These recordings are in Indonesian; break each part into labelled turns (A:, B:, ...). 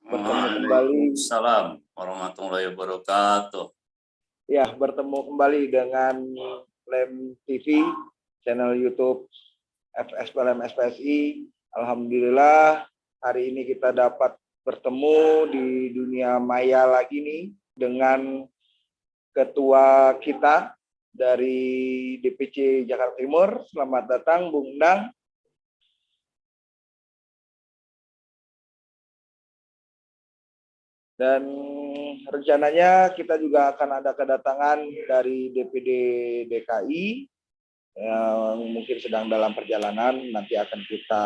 A: Bertemu kembali.
B: Waalaikumsalam warahmatullahi wabarakatuh.
A: Ya, bertemu kembali dengan Lem TV, channel YouTube FSPLM SPSI. Alhamdulillah, hari ini kita dapat bertemu di dunia maya lagi nih dengan ketua kita dari DPC Jakarta Timur. Selamat datang, Bung Endang. Dan rencananya kita juga akan ada kedatangan dari DPD DKI yang mungkin sedang dalam perjalanan, nanti akan kita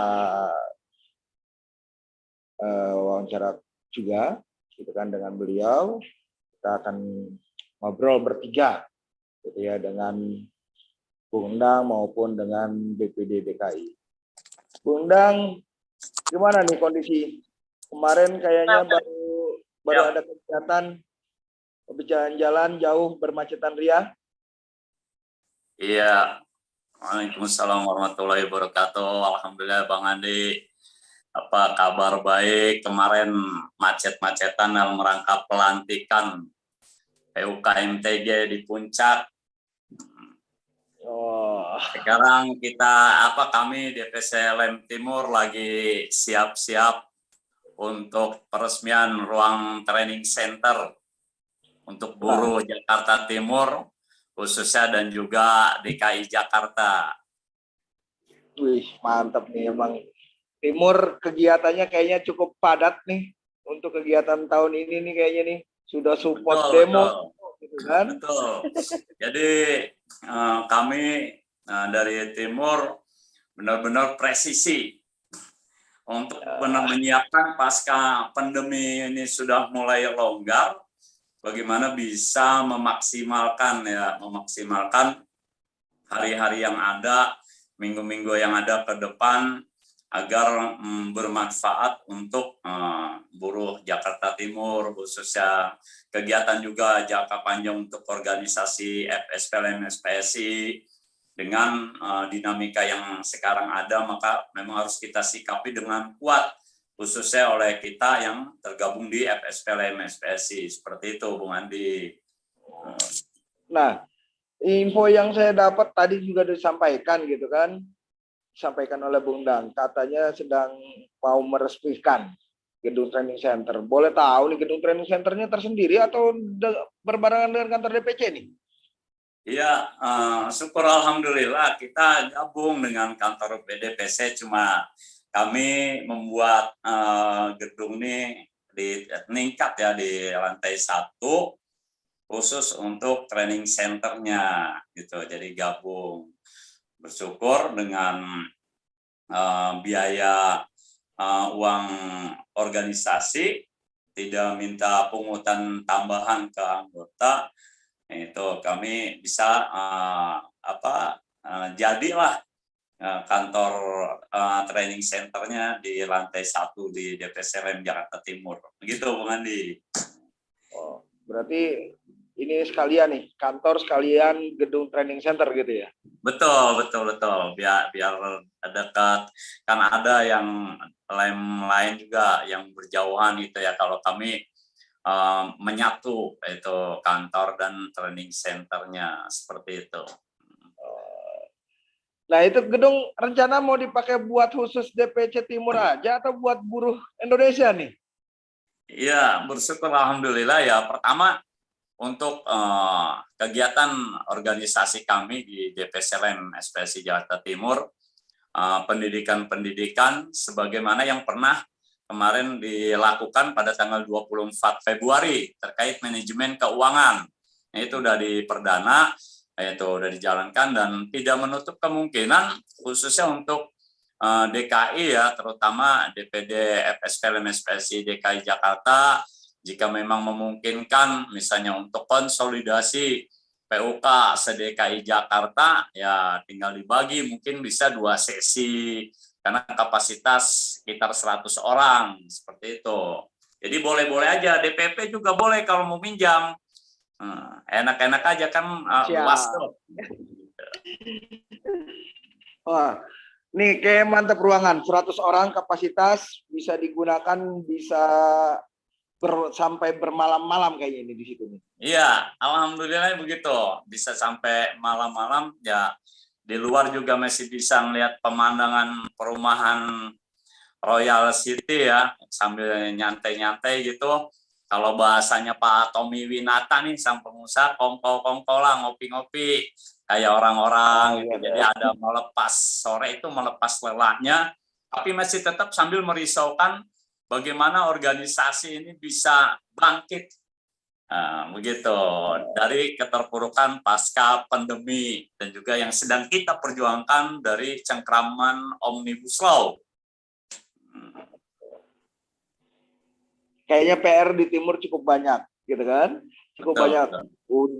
A: wawancara juga gitu kan dengan beliau. Kita akan ngobrol bertiga gitu ya, dengan Bung Endang maupun dengan DPD DKI. Bung Endang, gimana nih kondisi? Kemarin kayaknya baru ada kegiatan berjalan-jalan jauh bermacetan ria.
B: Iya, Waalaikumsalam warahmatullahi wabarakatuh. Alhamdulillah Bang Andi, apa kabar baik? Kemarin macet-macetan dalam rangka pelantikan PUKMTG di Puncak. Sekarang kami DPC Lem Timur lagi siap-siap untuk peresmian ruang training center untuk buruh Jakarta Timur khususnya dan juga DKI Jakarta.
A: Wih, mantap nih emang. Timur kegiatannya kayaknya cukup padat nih untuk kegiatan tahun ini nih kayaknya nih sudah support demo gitu kan.
B: Betul. Jadi kami dari Timur benar-benar presisi untuk benar menyiapkan pasca pandemi ini sudah mulai longgar, bagaimana bisa memaksimalkan hari-hari yang ada, minggu-minggu yang ada ke depan agar bermanfaat untuk buruh Jakarta Timur, khususnya kegiatan juga jangka panjang untuk organisasi FSPLM SPSI. Dengan dinamika yang sekarang ada, maka memang harus kita sikapi dengan kuat, khususnya oleh kita yang tergabung di FSPLM SPSI. Seperti itu, Bung Andi.
A: Nah, info yang saya dapat tadi juga disampaikan gitu kan, disampaikan oleh Bung Endang, katanya sedang mau meresmikan gedung training center. Boleh tahu nih gedung training centernya tersendiri atau berbarengan dengan kantor DPC nih?
B: Iya, syukur alhamdulillah kita gabung dengan kantor DPC, cuma kami membuat gedung ini di tingkat ya di lantai 1 khusus untuk training centernya gitu. Jadi gabung, bersyukur dengan biaya uang organisasi, tidak minta pungutan tambahan ke anggota. Itu kami bisa jadilah kantor training centernya di lantai 1 di DPC Lem Jakarta Timur. Begitu Bung Andi.
A: Oh, berarti ini sekalian nih, kantor sekalian gedung training center gitu ya?
B: Betul. Biar dekat. Kan ada yang lain juga yang berjauhan gitu ya. Kalau kami menyatu itu kantor dan training centernya seperti itu.
A: Nah itu gedung rencana mau dipakai buat khusus DPC Timur aja atau buat buruh Indonesia nih?
B: Iya, bersyukur alhamdulillah ya. Pertama untuk kegiatan organisasi kami di DPC Lem SPSI Jakarta Timur, pendidikan sebagaimana yang pernah kemarin dilakukan pada tanggal 24 Februari terkait manajemen keuangan. Itu sudah diperdana, itu sudah dijalankan dan tidak menutup kemungkinan khususnya untuk DKI ya, terutama DPD FSPLM SPSI DKI Jakarta, jika memang memungkinkan misalnya untuk konsolidasi PUK se-DKI Jakarta, ya tinggal dibagi, mungkin bisa 2 sesi, karena kapasitas sekitar 100 orang, seperti itu. Jadi boleh-boleh aja, DPP juga boleh kalau mau minjam. Enak-enak aja kan, luas tuh.
A: Wah, nih kayak mantap ruangan, 100 orang kapasitas, bisa digunakan, bisa sampai bermalam-malam kayaknya ini di situ nih.
B: Iya, alhamdulillah begitu. Bisa sampai malam-malam ya. Di luar juga masih bisa melihat pemandangan perumahan Royal City ya, sambil nyantai-nyantai gitu. Kalau bahasanya Pak Tommy Winata nih, sang pengusaha, kongko-kongko lah, ngopi-ngopi kayak orang-orang gitu. Jadi ada melepas sore itu melepas lelahnya, tapi masih tetap sambil merisaukan bagaimana organisasi ini bisa bangkit. Nah, begitu dari keterpurukan pasca pandemi dan juga yang sedang kita perjuangkan dari cengkraman Omnibus Law.
A: Kayaknya PR di timur cukup banyak, gitu kan? Cukup
B: Betul,
A: banyak
B: betul.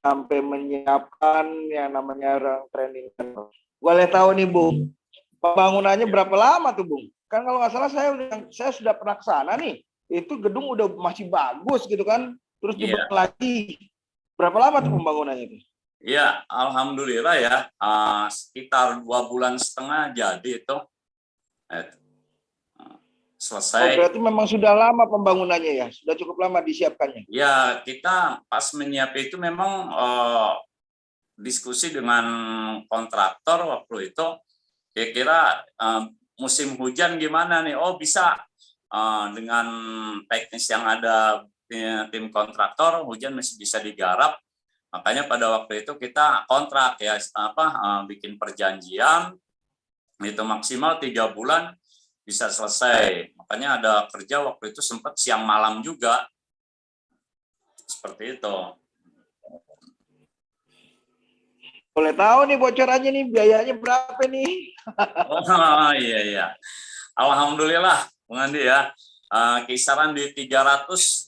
A: sampai menyiapkan yang namanya training. Boleh tahu nih, Bung, pembangunannya berapa lama tuh, Bung? Kan kalau nggak salah saya sudah pernah ke sana nih. Itu gedung udah masih bagus gitu kan, terus
B: Iya.
A: dibangun lagi. Berapa lama tuh pembangunannya itu?
B: Ya, alhamdulillah ya, sekitar 2,5 bulan jadi itu
A: Oh,
B: selesai.
A: berarti memang sudah lama pembangunannya ya, sudah cukup lama disiapkannya.
B: Ya, kita pas menyiapkan itu memang diskusi dengan kontraktor waktu itu, kira-kira musim hujan gimana nih? Oh, bisa dengan teknis yang ada tim kontraktor, hujan masih bisa digarap. Makanya pada waktu itu kita kontrak ya bikin perjanjian itu maksimal 3 bulan bisa selesai. Makanya ada kerja waktu itu sempat siang malam juga. Seperti itu.
A: Boleh tahu nih bocorannya nih, biayanya berapa nih?
B: Oh iya. Alhamdulillah, Bung Andi ya. Kisaran di 350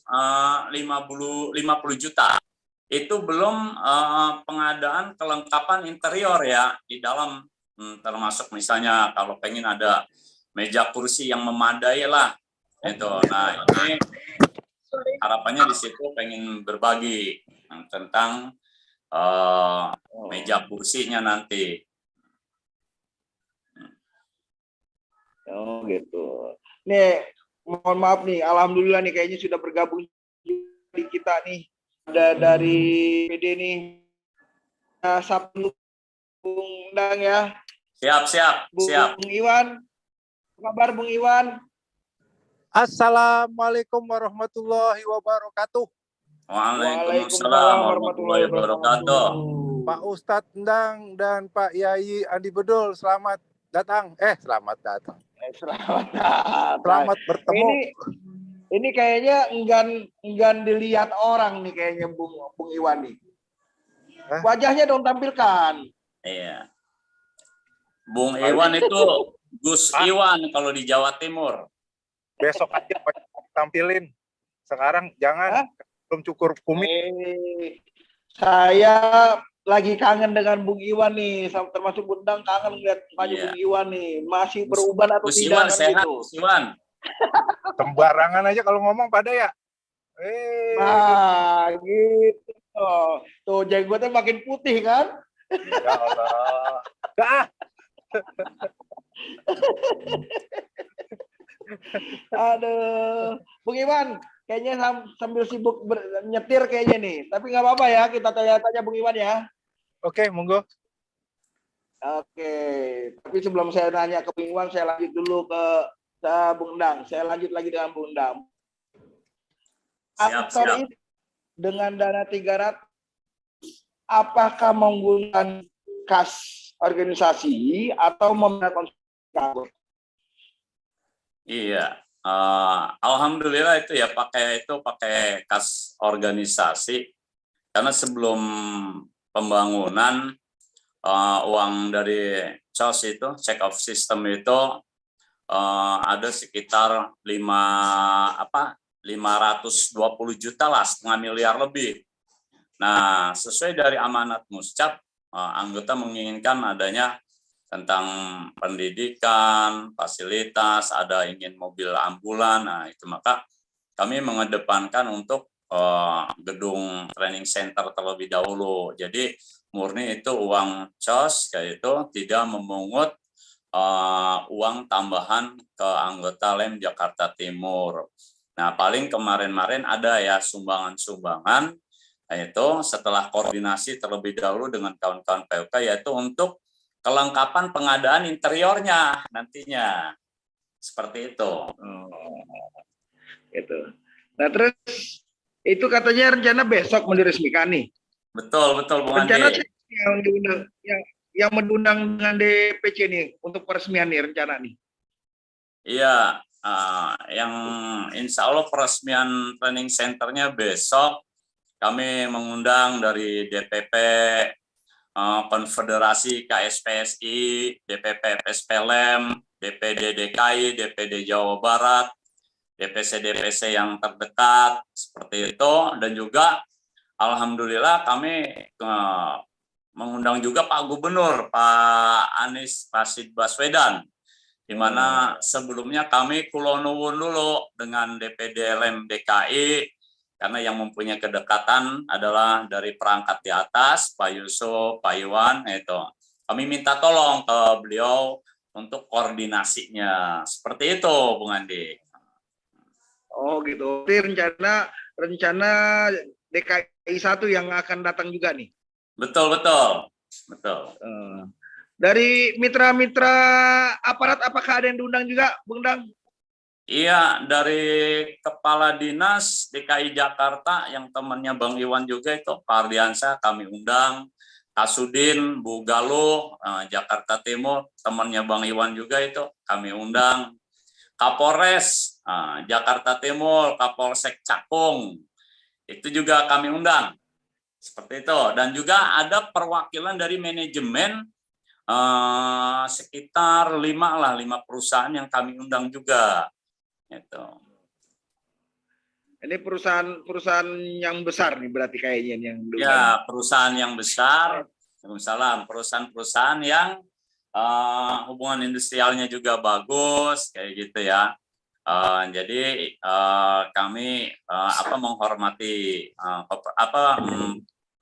B: juta. Itu belum pengadaan kelengkapan interior ya di dalam, termasuk misalnya kalau pengen ada meja kursi yang memadai lah itu. Nah, ini harapannya di situ pengen berbagi tentang meja kursinya nanti.
A: Oh gitu. Nih, mohon maaf nih, alhamdulillah nih kayaknya sudah bergabung di kita nih. Ada dari PD nih. Sabtu Bung Undang ya.
B: Siap.
A: Bung Iwan. Apa kabar Bung Iwan?
C: Assalamualaikum warahmatullahi wabarakatuh.
B: Waalaikumsalam warahmatullahi wabarakatuh.
C: Pak Ustadz Endang dan Pak Yai Andi Bedul, selamat datang. Selamat datang.
A: Selamat datang.
C: Selamat bertemu.
A: Ini kayaknya enggan dilihat orang nih kayaknya Bung Iwan nih. Wajahnya dong tampilkan.
B: Iya. Bung Iwan itu Gus Iwan kalau di Jawa Timur.
C: Besok aja tampilin. Sekarang jangan, belum cukur kumis.
A: Saya lagi kangen dengan Bung Iwan nih, termasuk Bundang kangen lihat mukanya Bung Iwan nih, masih beruban atau
B: Gus
A: tidak
B: Iwan sehat,
A: gitu.
B: Gus Iwan.
C: Sembarangan aja kalau ngomong pada ya.
A: Nah, gitu. Tuh jenggotnya makin putih kan?
C: Ya Allah.
A: Aduh, Bung Iwan, kayaknya sambil sibuk nyetir kayaknya nih. Tapi nggak apa-apa ya, kita tanya-tanya Bung Iwan ya.
C: Oke, monggo.
A: Oke, tapi sebelum saya nanya ke Bung Iwan, saya lanjut dulu ke Bung Dang. Saya lanjut lagi dengan Bung Dang.
B: Siap.
A: Dengan dana 300, apakah menggunakan kas organisasi atau menggunakan anggota?
B: Iya. Alhamdulillah itu ya pakai kas organisasi karena sebelum pembangunan uang dari COS itu check off system itu ada sekitar 520 juta lah, setengah miliar lebih. Nah, sesuai dari amanat Muscap, anggota menginginkan adanya tentang pendidikan, fasilitas, ada ingin mobil ambulan. Nah, itu maka kami mengedepankan untuk gedung training center terlebih dahulu. Jadi murni itu uang COS, yaitu tidak memungut uang tambahan ke anggota LEM Jakarta Timur. Nah, paling kemarin-kemarin ada ya sumbangan-sumbangan, yaitu setelah koordinasi terlebih dahulu dengan kawan-kawan PUK, yaitu untuk kelengkapan pengadaan interiornya nantinya. Seperti itu.
A: Oh, gitu. Nah, terus itu katanya rencana besok mau diresmikan nih.
B: Betul, Bung
A: Rencana
B: Andi.
A: siapa yang diundang, yang mengundang dengan DPC nih untuk peresmian nih rencana nih.
B: Iya, yang insya Allah peresmian training centernya besok kami mengundang dari DPP, Konfederasi KSPSI, DPP PSPLM, DPD DKI, DPD Jawa Barat, DPC-DPC yang terdekat, seperti itu. Dan juga alhamdulillah kami mengundang juga Pak Gubernur, Pak Anies Rashid Baswedan, di mana sebelumnya kami kulonuwun dulu dengan DPD LM DKI, karena yang mempunyai kedekatan adalah dari perangkat di atas, Pak Yusuf, Pak Iwan, itu. Kami minta tolong ke beliau untuk koordinasinya. Seperti itu, Bung Andi.
A: Oh gitu. Jadi rencana DKI 1 yang akan datang juga nih.
B: Betul.
A: Dari mitra-mitra aparat apakah ada yang diundang juga, Bung Dang?
B: Iya, dari Kepala Dinas DKI Jakarta yang temannya Bang Iwan juga itu, Pak Ardiansyah, kami undang. Kasudin, Bu Galuh, Jakarta Timur, temannya Bang Iwan juga itu, kami undang. Kapolres, Jakarta Timur, Kapolsek Cakung, itu juga kami undang. Seperti itu. Dan juga ada perwakilan dari manajemen, sekitar 5 perusahaan yang kami undang juga. Itu.
A: Ini perusahaan yang besar nih berarti kayaknya yang diundang.
B: Ya, perusahaan yang besar, misalnya perusahaan-perusahaan yang hubungan industrialnya juga bagus, kayak gitu ya. Jadi kami menghormati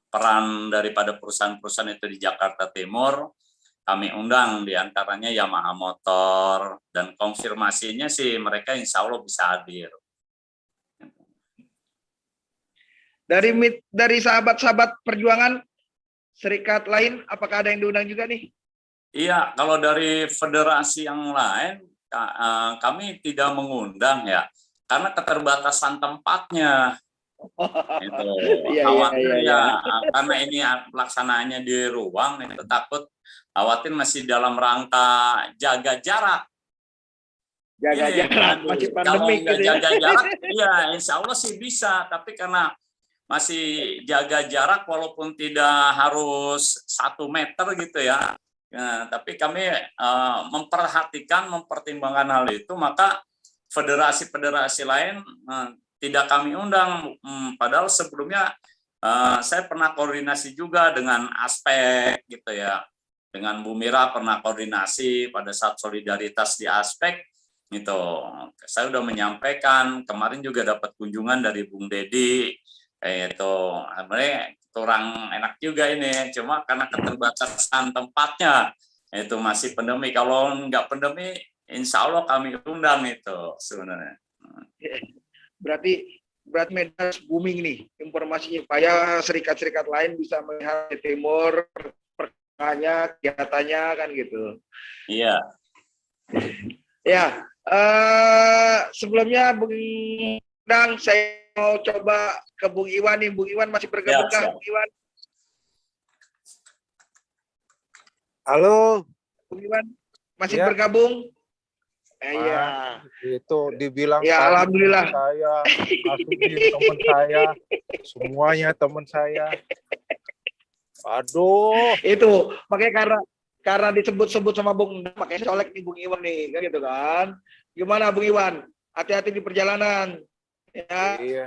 B: peran daripada perusahaan-perusahaan itu di Jakarta Timur. Kami undang diantaranya Yamaha Motor, dan konfirmasinya sih mereka insya Allah bisa hadir.
A: Dari sahabat-sahabat perjuangan serikat lain, apakah ada yang diundang juga nih?
B: Iya, kalau dari federasi yang lain kami tidak mengundang ya, karena keterbatasan tempatnya. Itu khawatir ya, karena ini pelaksanaannya di ruang, itu takut khawatir masih dalam rangka jaga jarak.
A: Jaga jarak, masih pandemik
B: kalau nggak
A: gitu ya.
B: jaga jarak, ya insya Allah sih bisa, tapi karena masih jaga jarak walaupun tidak harus 1 meter gitu ya. Nah, tapi kami mempertimbangkan hal itu, maka federasi-federasi lain tidak kami undang. Padahal sebelumnya saya pernah koordinasi juga dengan Aspek gitu ya. Dengan Bu Mira pernah koordinasi pada saat solidaritas di Aspek gitu. Saya sudah menyampaikan, kemarin juga dapat kunjungan dari Bung Dedi. Itu sebenarnya kurang enak juga ini, cuma karena keterbatasan tempatnya, itu masih pandemi. Kalau nggak pandemi, insya Allah kami undang itu sebenarnya.
A: Berarti media booming nih informasinya, supaya serikat-serikat lain bisa melihat di Timur perkembangannya, kegiatannya kan gitu.
B: Iya.
A: Ya, sebelumnya Bung Dang, saya mau coba ke Bung Iwan nih. Bung Iwan masih bergabung kah, Bung Iwan?
C: Halo.
A: Bung Iwan masih bergabung?
C: Iya. Itu dibilang
A: ya, alhamdulillah.
C: Saya, Kasudin teman saya, semuanya teman saya. Aduh.
A: Itu makanya karena disebut-sebut sama Bung Dang, makanya colek nih Bung Iwan nih, kan gitu kan? Gimana Bung Iwan? Hati-hati di perjalanan. Ya.
C: Iya.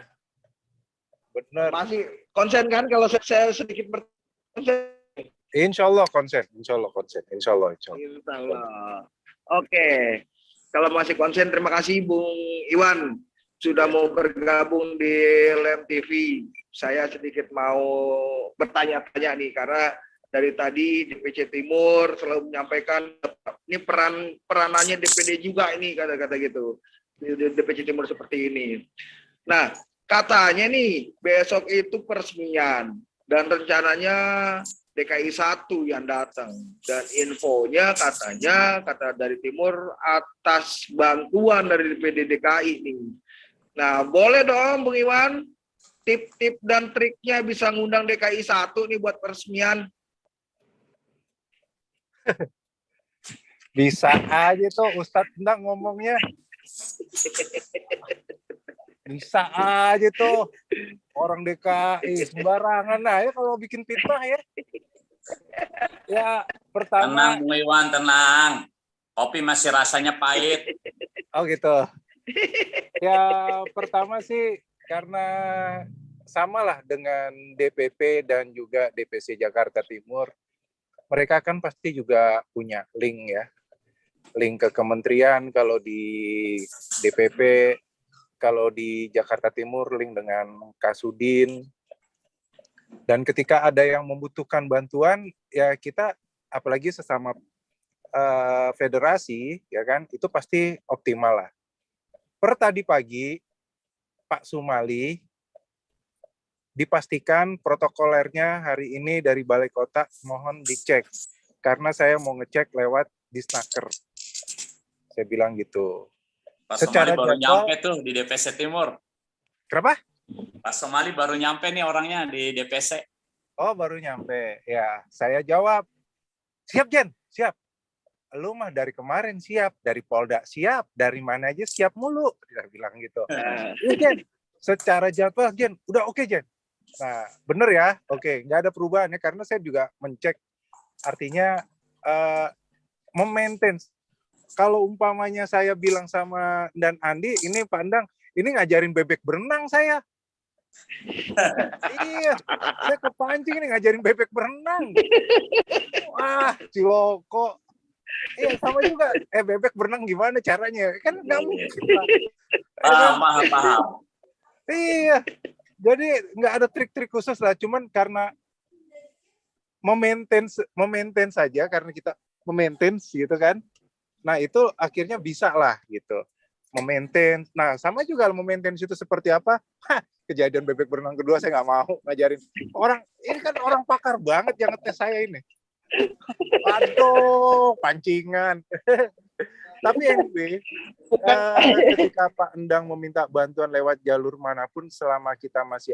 C: Benar.
A: Masih konsen kan kalau saya sedikit berkonsen?
C: Insya Allah konsen. Insya Allah.
A: Oke. Kalau masih konsen, terima kasih Bung Iwan sudah mau bergabung di LEM TV. Saya sedikit mau bertanya-tanya nih, karena dari tadi DPC Timur selalu menyampaikan ini peranannya DPD juga ini, kata-kata gitu. di DPC Timur seperti ini. Nah, katanya nih besok itu peresmian dan rencananya DKI 1 yang datang, dan infonya katanya kata dari Timur atas bantuan dari DPD DKI nih. Nah, boleh dong Bung Iwan, tip-tip dan triknya bisa ngundang DKI 1 nih buat peresmian.
C: Bisa aja tuh Ustadz Endang ngomongnya. Bisa aja tuh orang DKI sembarangan ya kalau bikin fitnah ya. Ya
B: Tenang,
C: pertama,
B: Bung Iwan, tenang. Kopi masih rasanya pahit.
C: oh gitu. Ya pertama sih karena samalah dengan DPP dan juga DPC Jakarta Timur. Mereka kan pasti juga punya link ya. Link ke kementerian, kalau di DPP, kalau di Jakarta Timur link dengan Kasudin. Dan ketika ada yang membutuhkan bantuan, ya kita apalagi sesama federasi, ya kan, itu pasti optimal lah. Per tadi pagi, Pak Sumali dipastikan protokolernya hari ini dari Balai Kota mohon dicek. Karena saya mau ngecek lewat Disnaker. Saya bilang gitu.
B: Pak
C: Secara
B: Somali baru
C: jadwal,
B: nyampe tuh di DPC Timur.
C: kenapa?
B: Pak Somali baru nyampe nih orangnya di DPC.
C: Oh, baru nyampe. Ya, saya jawab, siap Jen, siap. Lu mah dari kemarin siap, dari Polda siap, dari mana aja siap mulu. Dia bilang gitu. Iya Jen, secara jadwal Jen, udah oke Jen. Nah, bener ya, oke, nggak ada perubahan ya, karena saya juga mencek, artinya memaintain. Kalau umpamanya saya bilang sama dan Andi, ini Pak Endang, ini ngajarin bebek berenang saya. Iya, saya kepancing ini ngajarin bebek berenang. Wah, ciloko. Iya, sama juga. Bebek berenang gimana caranya? Kan nggak mungkin lah.
B: Paham.
C: Iya, jadi nggak ada trik-trik khusus lah. Cuman karena memaintain saja, karena kita memaintain gitu kan. Nah, itu akhirnya bisa lah gitu. Memaintain. Nah, sama juga memaintain itu seperti apa? Kejadian bebek berenang kedua saya nggak mau ngajarin. Orang, ini kan orang pakar banget yang ngetes saya ini. Aduh, pancingan. Tapi anyway, ketika Pak Endang meminta bantuan lewat jalur manapun, selama kita masih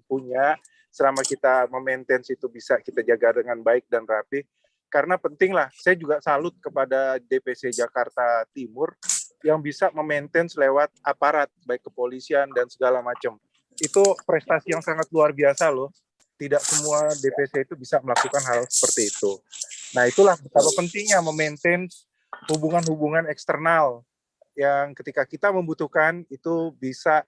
C: punya, selama kita memaintain itu bisa kita jaga dengan baik dan rapi. Karena penting lah, saya juga salut kepada DPC Jakarta Timur yang bisa memaintain lewat aparat, baik kepolisian dan segala macam. Itu prestasi yang sangat luar biasa loh. Tidak semua DPC itu bisa melakukan hal seperti itu. Nah, itulah betapa pentingnya memaintain hubungan-hubungan eksternal yang ketika kita membutuhkan itu bisa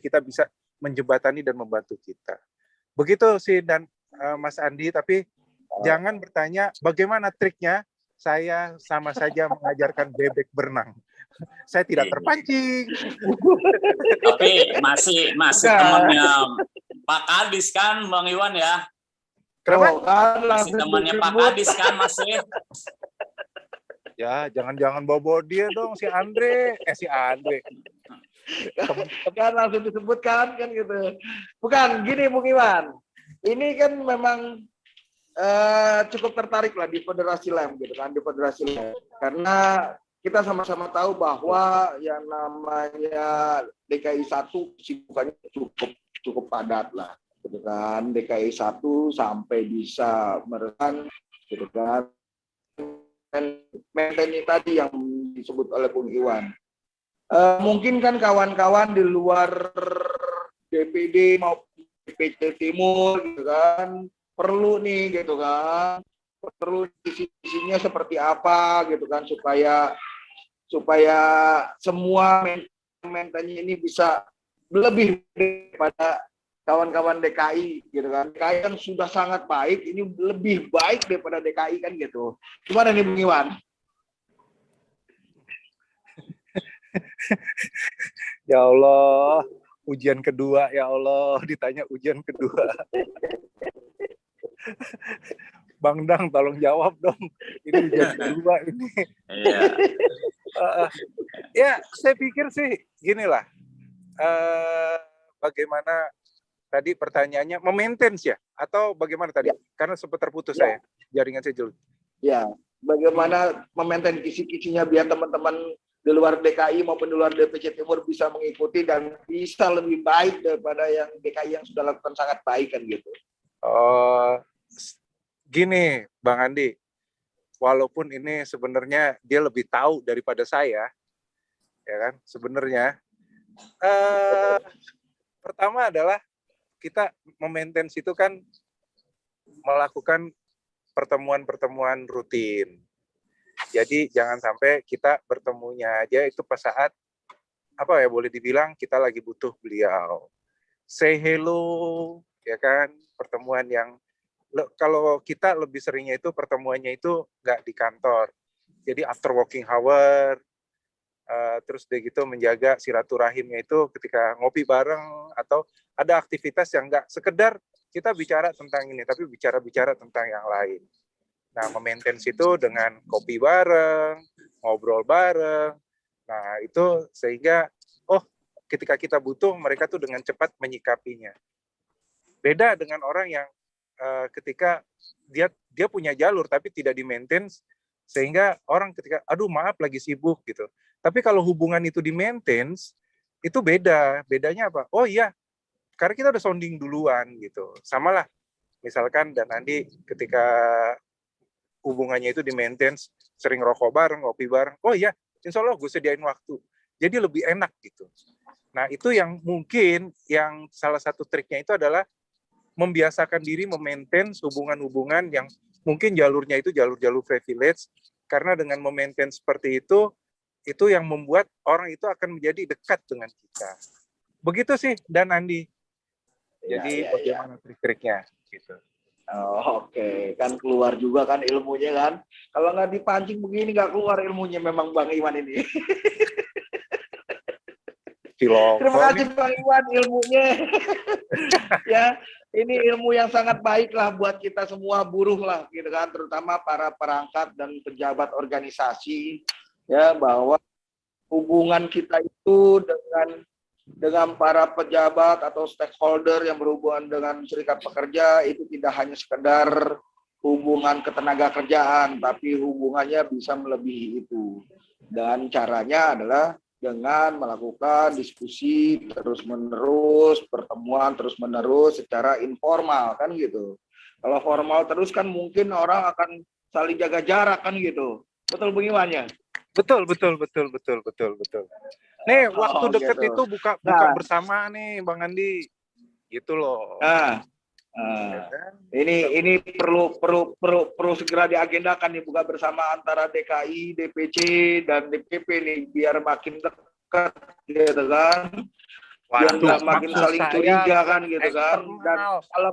C: kita bisa menjembatani dan membantu kita. Begitu sih dan Mas Andi, tapi jangan bertanya bagaimana triknya. Saya sama saja mengajarkan bebek berenang. Saya tidak terpancing.
B: Tapi masih temannya Pak Kadis kan, Bang Iwan ya?
C: Kenapa?
B: Masih temannya Pak Kadis kan masih?
C: Ya, jangan bawa dia dong, si Andre. Si Andre.
A: Kan langsung disebutkan kan gitu. Bukan gini Bung Iwan. Ini kan memang cukup tertarik lah di Federasi Lem gitu kan, di Federasi Lem. Karena kita sama-sama tahu bahwa yang namanya DKI 1 sibukannya cukup padat lah gitu kan. DKI 1 sampai bisa merekam gitu kan. Maintenance tadi yang disebut oleh Bung Iwan. Mungkin kan kawan-kawan di luar DPD maupun DPC Timur gitu kan perlu nih gitu kan, perlu isinya seperti apa gitu kan supaya semua maintenance ini bisa lebih daripada kawan-kawan DKI gitu kan. DKI yang sudah sangat baik, ini lebih baik daripada DKI kan gitu. Gimana nih Bung Iwan?
C: Ya Allah, ujian kedua, ya Allah, ditanya ujian kedua. Bang Dang, tolong jawab dong. Ini ujian kedua ini.
B: Iya.
C: Eh, ya, saya pikir sih ginilah. Bagaimana tadi pertanyaannya memaintain ya atau bagaimana tadi?
A: Ya,
C: Karena sempat terputus
A: ya,
C: saya, jaringan saya jelek.
A: ya. Bagaimana memaintain kisi-kisinya biar teman-teman di luar DKI maupun di luar DPC Timur bisa mengikuti dan bisa lebih baik daripada yang DKI yang sudah lakukan sangat baik kan gitu.
C: Oh, gini, Bang Andi, walaupun ini sebenarnya dia lebih tahu daripada saya, ya kan? Sebenarnya, pertama adalah kita memaintain itu kan melakukan pertemuan-pertemuan rutin. Jadi jangan sampai kita bertemunya aja itu pas saat apa ya boleh dibilang kita lagi butuh beliau. Say hello, ya kan? Pertemuan yang kalau kita lebih seringnya itu pertemuannya itu nggak di kantor. Jadi after working hour, terus dia gitu menjaga silaturahimnya itu ketika ngopi bareng atau ada aktivitas yang nggak sekedar kita bicara tentang ini, tapi bicara-bicara tentang yang lain. Nah, memaintain itu dengan kopi bareng, ngobrol bareng. Nah, itu sehingga, oh, ketika kita butuh, mereka tuh dengan cepat menyikapinya. Beda dengan orang yang ketika dia punya jalur tapi tidak di-maintain, sehingga orang ketika, aduh maaf lagi sibuk gitu. Tapi kalau hubungan itu di-maintain, itu beda. Bedanya apa? Oh iya, karena kita udah sounding duluan gitu. Sama lah, misalkan dan Andi ketika hubungannya itu di-maintain, sering rokok bareng, ngopi bareng, oh iya, insya Allah gue sediain waktu. Jadi lebih enak gitu. Nah itu yang mungkin, yang salah satu triknya itu adalah membiasakan diri memaintain hubungan-hubungan yang mungkin jalurnya itu jalur-jalur privilege, karena dengan memaintain seperti itu yang membuat orang itu akan menjadi dekat dengan kita. Begitu sih, dan Andi. Jadi bagaimana trik-triknya gitu.
A: Oh, oke, kan keluar juga kan ilmunya kan. Kalau nggak dipancing begini nggak keluar ilmunya memang Bang Iwan ini. Terima kasih Bang Iwan ilmunya. Ya, ini ilmu yang sangat baik lah buat kita semua buruh lah gitu kan, terutama para perangkat dan pejabat organisasi ya, bahwa hubungan kita itu dengan para pejabat atau stakeholder yang berhubungan dengan serikat pekerja itu tidak hanya sekedar hubungan ketenaga kerjaan, tapi hubungannya bisa melebihi itu. Dan caranya adalah dengan melakukan diskusi terus-menerus, pertemuan terus-menerus secara informal kan gitu. Kalau formal terus kan mungkin orang akan saling jaga jarak kan gitu. Betul bagaimana?
C: Betul. Nih, waktu deket
A: gitu.
C: itu buka bersama nih, Bang Andi. Gitu loh.
A: Ini perlu segera diagendakan nih, buka bersama antara DKI, DPC dan DPP nih biar makin dekat gitu kan. Biar nggak makin saling curiga kan gitu kan. Dan kalau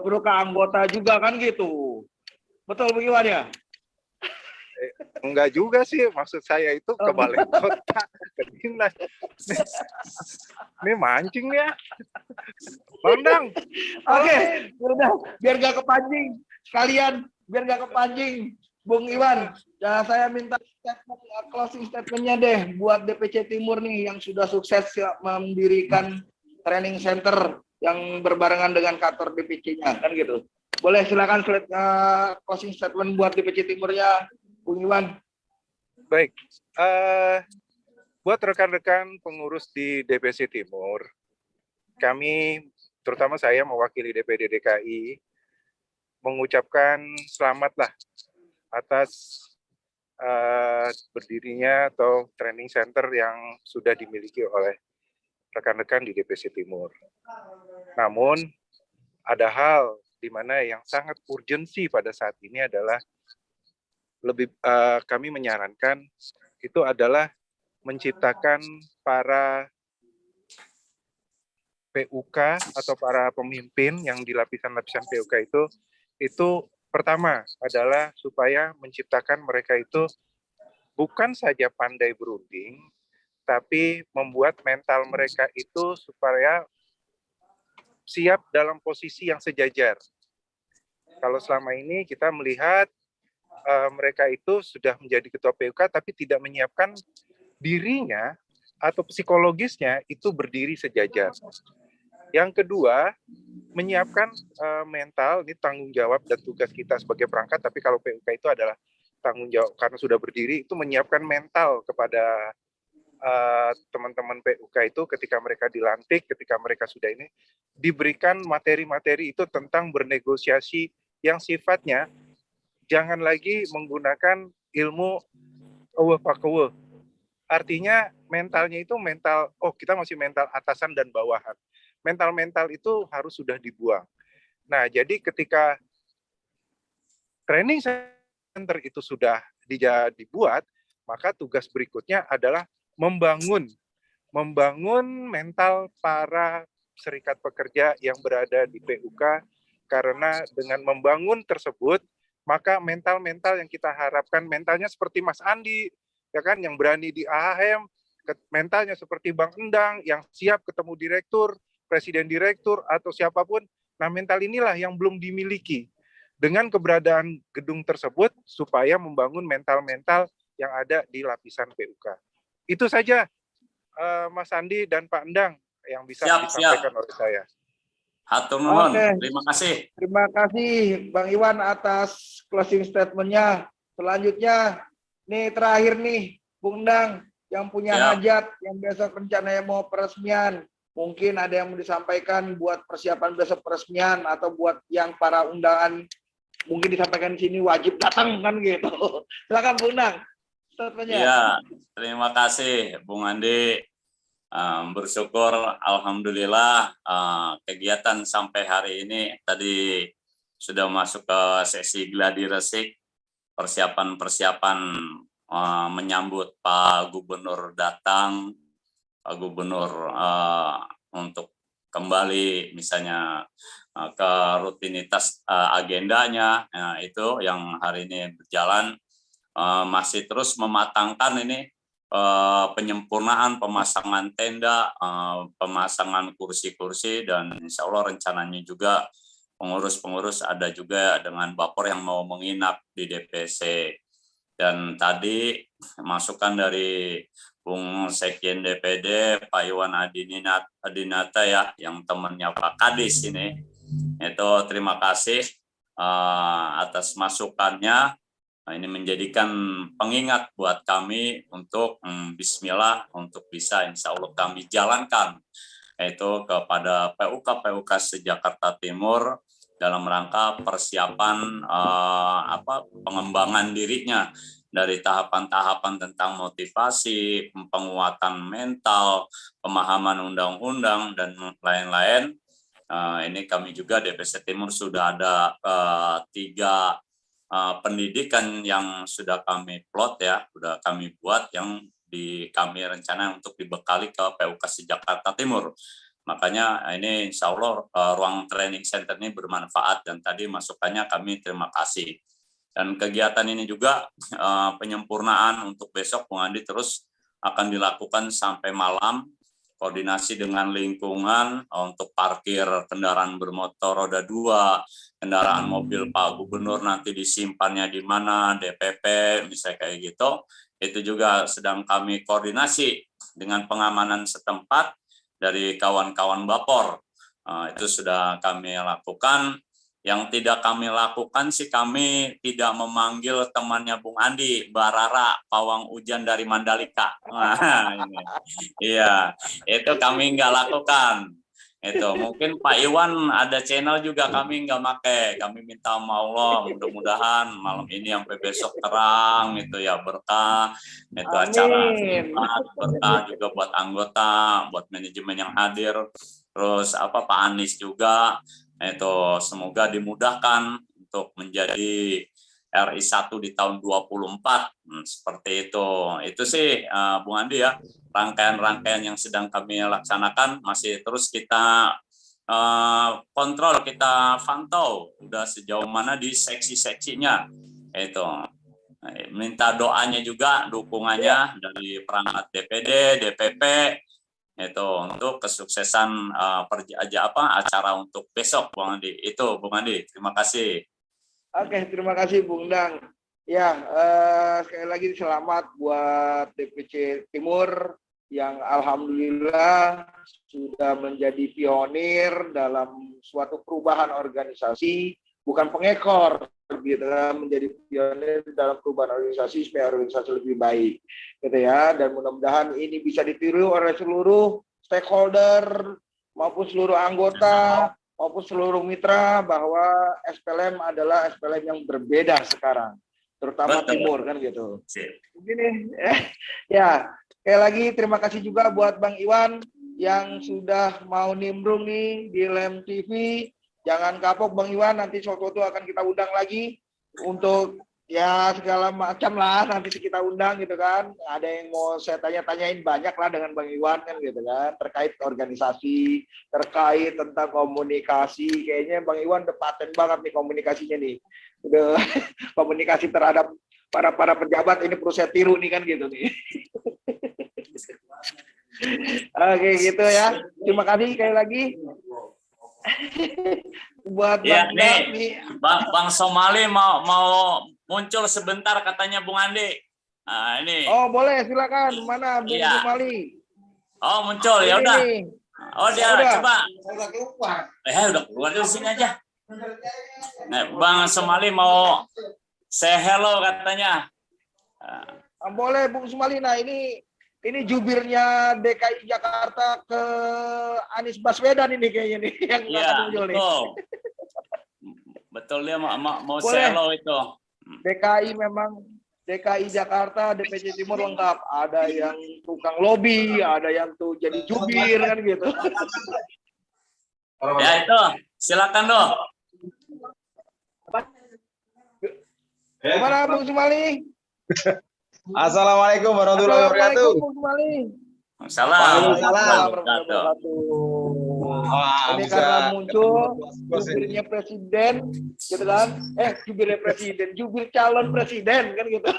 A: perlu ke anggota juga kan gitu. Betul bagaimana?
C: Enggak juga sih, maksud saya itu ke balai kota, ke dinas. Ini mancing ya, Bang Dang.
A: Oke, udah biar nggak kepancing sekalian, biar nggak kepancing, Bung Iwan. Ya, saya minta closing statementnya deh buat DPC Timur nih yang sudah sukses mendirikan training center yang berbarengan dengan kantor DPC-nya kan gitu. Boleh silakan closing statement buat DPC Timurnya, Bung Iwan.
C: Baik, buat rekan-rekan pengurus di DPC Timur, kami, terutama saya mewakili DPD DKI, mengucapkan selamatlah atas berdirinya atau training center yang sudah dimiliki oleh rekan-rekan di DPC Timur. Namun, ada hal di mana yang sangat urgensi pada saat ini adalah kami menyarankan itu adalah menciptakan para PUK atau para pemimpin yang di lapisan-lapisan PUK itu pertama adalah supaya menciptakan mereka itu bukan saja pandai berunding, tapi membuat mental mereka itu supaya siap dalam posisi yang sejajar. Kalau selama ini kita melihat mereka itu sudah menjadi ketua PUK tapi tidak menyiapkan dirinya atau psikologisnya itu berdiri sejajar. Yang kedua, menyiapkan mental, ini tanggung jawab dan tugas kita sebagai perangkat, tapi kalau PUK itu adalah tanggung jawab karena sudah berdiri, itu menyiapkan mental kepada teman-teman PUK itu ketika mereka dilantik, ketika mereka sudah ini, diberikan materi-materi itu tentang bernegosiasi yang sifatnya jangan lagi menggunakan ilmu pakewe. Artinya mentalnya itu mental, kita masih mental atasan dan bawahan. Mental-mental itu harus sudah dibuang. Nah, jadi ketika training center itu sudah dibuat, maka tugas berikutnya adalah membangun mental para serikat pekerja yang berada di PUK, karena dengan membangun tersebut, maka mental-mental yang kita harapkan, mentalnya seperti Mas Andi, ya kan, yang berani di AHM, mentalnya seperti Bang Endang, yang siap ketemu direktur, presiden direktur, atau siapapun. Nah, mental inilah yang belum dimiliki. Dengan keberadaan gedung tersebut, supaya membangun mental-mental yang ada di lapisan PUK. Itu saja, Mas Andi dan Pak Endang, yang bisa disampaikan oleh saya.
B: Hatur nuhun.
A: Oke.
B: Terima kasih.
A: Terima kasih Bang Iwan atas closing statement-nya. Selanjutnya, nih terakhir nih, Bung Endang yang punya hajat, yang besok rencananya mau peresmian. Mungkin ada yang mau disampaikan buat persiapan besok peresmian, atau buat yang para undangan mungkin disampaikan di sini wajib datang kan gitu. Silakan Bung Endang.
B: Iya, terima kasih Bung Andi. Bersyukur alhamdulillah kegiatan sampai hari ini tadi sudah masuk ke sesi gladi resik, persiapan menyambut Pak Gubernur datang, Pak Gubernur untuk kembali misalnya ke rutinitas agendanya. Nah, itu yang hari ini berjalan, masih terus mematangkan ini penyempurnaan pemasangan tenda, pemasangan kursi-kursi, dan insya Allah rencananya juga pengurus-pengurus ada juga dengan Bapor yang mau menginap di DPC. Dan tadi masukan dari Bung Sekjen DPD Pak Iwan Adinata ya, yang temannya Pak Kadis ini, itu terima kasih atas masukannya. Nah, ini menjadikan pengingat buat kami untuk bismillah, untuk bisa insya Allah kami jalankan, yaitu kepada PUK se-Jakarta Timur dalam rangka persiapan pengembangan dirinya dari tahapan-tahapan tentang motivasi, penguatan mental, pemahaman undang-undang, dan lain-lain. Ini kami juga DPC Timur sudah ada 3 pendidikan yang sudah kami plot ya, sudah kami buat, yang kami rencana untuk dibekali ke PUK se-Jakarta Timur. Makanya ini insya Allah ruang training center ini bermanfaat, dan tadi masukannya kami terima kasih. Dan kegiatan ini juga penyempurnaan untuk besok Bung Andi terus akan dilakukan sampai malam, koordinasi dengan lingkungan untuk parkir kendaraan bermotor roda 2, kendaraan mobil Pak Gubernur nanti disimpannya di mana, DPP misalnya kayak gitu. Itu juga sedang kami koordinasi dengan pengamanan setempat dari kawan-kawan Bapor. Itu sudah kami lakukan. Yang tidak kami lakukan sih, kami tidak memanggil temannya Bung Andi, Barara, pawang hujan dari Mandalika. Iya, itu kami nggak lakukan. Itu mungkin Pak Iwan ada channel juga kami nggak pakai. Kami minta sama Allah, mudah-mudahan malam ini sampai besok terang itu ya, berkah. Itu acara berkah juga buat anggota, buat manajemen yang hadir. Terus Pak Anies juga. Itu semoga dimudahkan untuk menjadi RI1 di tahun 24, seperti itu. Itu sih Bung Andi ya, rangkaian-rangkaian yang sedang kami laksanakan masih terus kita kontrol, kita pantau udah sejauh mana di seksi-seksinya. Itu minta doanya juga, dukungannya dari perangkat DPD, DPP, itu untuk kesuksesan acara untuk besok Bung Andi. Itu Bung Andi, terima kasih.
A: Oke, terima kasih Bung Endang. Ya, sekali lagi selamat buat DPC Timur yang alhamdulillah sudah menjadi pionir dalam suatu perubahan organisasi, bukan pengekor, gitu kan, menjadi pionir dalam perubahan organisasi supaya organisasi lebih baik, gitu ya. Dan mudah-mudahan ini bisa ditiru oleh seluruh stakeholder maupun seluruh anggota maupun seluruh mitra bahwa SPLM adalah SPLM yang berbeda sekarang, terutama
B: Betul.
A: Timur kan gitu.
B: Sip.
A: Begini, ya sekali lagi terima kasih juga buat Bang Iwan yang sudah mau nimbrung nih di Lem TV. Jangan kapok Bang Iwan, nanti suatu waktu akan kita undang lagi untuk ya segala macam lah, nanti kita undang gitu kan. Ada yang mau saya tanya-tanyain banyak lah dengan Bang Iwan kan gitu kan, terkait organisasi, terkait tentang komunikasi. Kayaknya Bang Iwan udah paten banget nih komunikasinya nih. Udah komunikasi terhadap para pejabat ini perlu saya tiru nih kan gitu nih. Oke gitu ya. Terima kasih sekali lagi. Buat
B: Iya,
A: Bang
B: nih.
A: nih.
B: Bang Somali mau muncul sebentar katanya Bung Andi. Nah, ini.
A: Oh boleh silakan. Mana Bung
B: Iya.
A: Sumali?
B: Oh, muncul. Ya
A: Ini
B: udah.
A: nih.
B: Oh, dia
A: Udah.
B: coba.
D: Udah keluar.
B: Udah keluar dari sini aja. Nah, Bang Somali mau say hello katanya.
A: Boleh Bung Sumali. Nah ini jubirnya DKI Jakarta ke Anies Baswedan ini kayaknya nih yang
B: Iya,
A: akan muncul nih.
B: betul. Betul dia mau
A: Boleh.
B: say hello itu.
A: DKI memang DKI Jakarta DPC Timur lengkap. Ada yang tukang lobby, ada yang tuh jadi jubir kan gitu.
B: Ya itu, silakan dong.
A: Gimana Bung Sumali?
D: Assalamualaikum warahmatullahi wabarakatuh.
A: Assalamualaikum Bung Sumali.
B: Salam.
D: Wah,
A: Ini
D: bisa
A: karena muncul
D: bos ini.
A: jubirnya presiden, gitu kan? Jubirnya presiden, jubir calon presiden kan gitu.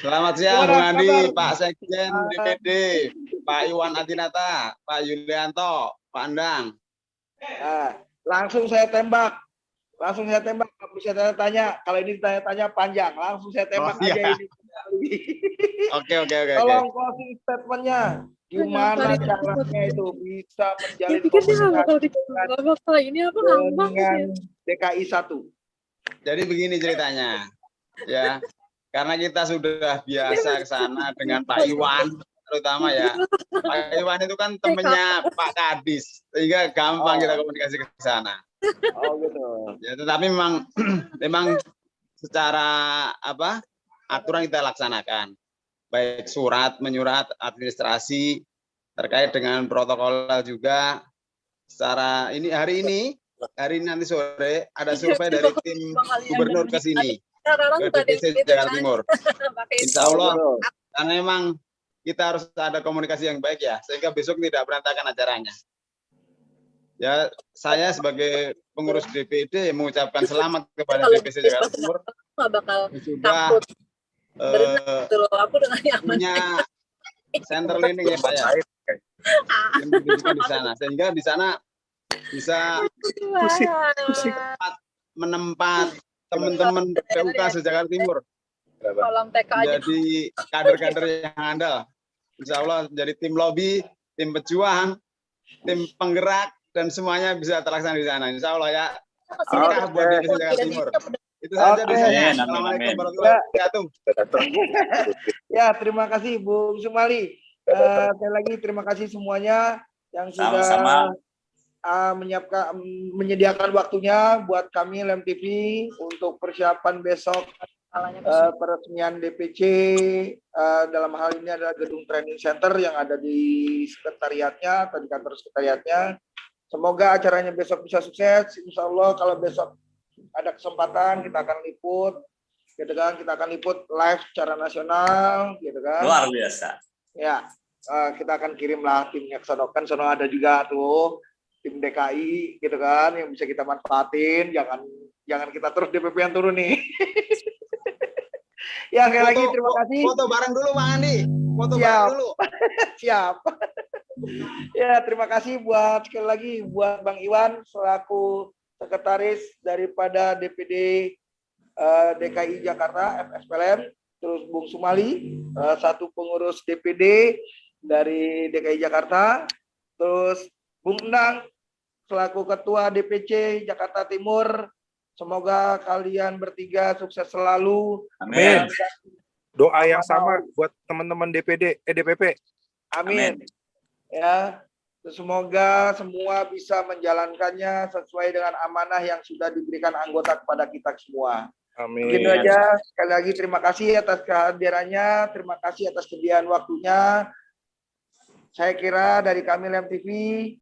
D: Selamat siang
A: Gimana
D: Bung Andi,
A: kabar?
D: Pak Sekjen DPD, Pak Iwan Adinata, Pak Yulianto, Pak Endang.
A: Nah, langsung saya tembak. Nggak bisa tanya. Kalau ini tanya-tanya panjang, langsung saya tembak
D: Oh, iya.
A: aja ini.
D: Oke.
A: Tolong closing statementnya. Gimana caranya itu bisa
E: Ya
A: menjalin
E: pikir dia nggak bakal
A: komunikasi
E: dicoba apa ini apa ngambang
A: dengan
E: ya.
A: DKI 1?
D: Jadi begini ceritanya, ya, karena kita sudah biasa ke sana dengan Pak Iwan, terutama ya. Pak Iwan itu kan temennya Pak Kadis, sehingga gampang kita komunikasi ke sana.
A: Oh gitu.
D: Ya, tetapi memang secara aturan kita laksanakan, baik menyurat administrasi terkait dengan protokol juga. Secara hari ini nanti sore ada survei dari tim gubernur ke sini ke DPC Jakarta Timur. Insya Allah, karena memang kita harus ada komunikasi yang baik ya, sehingga besok tidak berantakan acaranya. Ya, saya sebagai pengurus DPD mengucapkan selamat kepada DPC Jakarta Timur sudah
E: Aku dengan nyaman.
D: punya center learning ya Pak ya, yang didirikan di sana, sehingga di sana bisa menempat teman-teman PUK se-Jakarta Timur
E: Kolam TK aja.
D: menjadi kader-kader yang andal. Insya Allah menjadi tim lobby, tim pejuang, tim penggerak, dan semuanya bisa terlaksana di sana. Insya Allah ya. Berkah buat DPC Jakarta Timur. Itu saja dari saya.
B: Amin.
D: Assalamualaikum warahmatullahi wabarakatuh.
A: Ya, terima kasih Bung Sumali. Sekali lagi terima kasih semuanya yang sudah
B: Sama-sama.
A: menyediakan waktunya buat kami Lem TV untuk persiapan besok peresmian DPC. Dalam hal ini adalah gedung training center yang ada di sekretariatnya atau di kantor sekretariatnya. Semoga acaranya besok bisa sukses. Insya Allah kalau besok ada kesempatan kita akan liput, gitu kan? Kita akan liput live secara nasional, gitu kan?
B: Luar biasa.
A: Ya, kita akan kirimlah timnya ke sono. Kan sono ada juga tuh tim DKI, gitu kan? Yang bisa kita manfaatin. Jangan kita terus DPP yang turun nih. Ya, sekali lagi terima kasih.
D: Foto bareng dulu Bang Andi. Foto
A: Siap.
D: bareng dulu.
A: Siap. Ya, terima kasih sekali lagi buat Bang Iwan selaku sekretaris daripada DPD DKI Jakarta FSPLM, terus Bung Sumali satu pengurus DPD dari DKI Jakarta, terus Bung Endang selaku Ketua DPC Jakarta Timur. Semoga kalian bertiga sukses selalu.
B: Amin.
C: Doa yang sama buat teman-teman DPP.
A: Amin. Ya, semoga semua bisa menjalankannya sesuai dengan amanah yang sudah diberikan anggota kepada kita semua.
C: Amin.
A: Begitu aja. Sekali lagi terima kasih atas kehadirannya, terima kasih atas sediaan waktunya. Saya kira dari kami Lem TV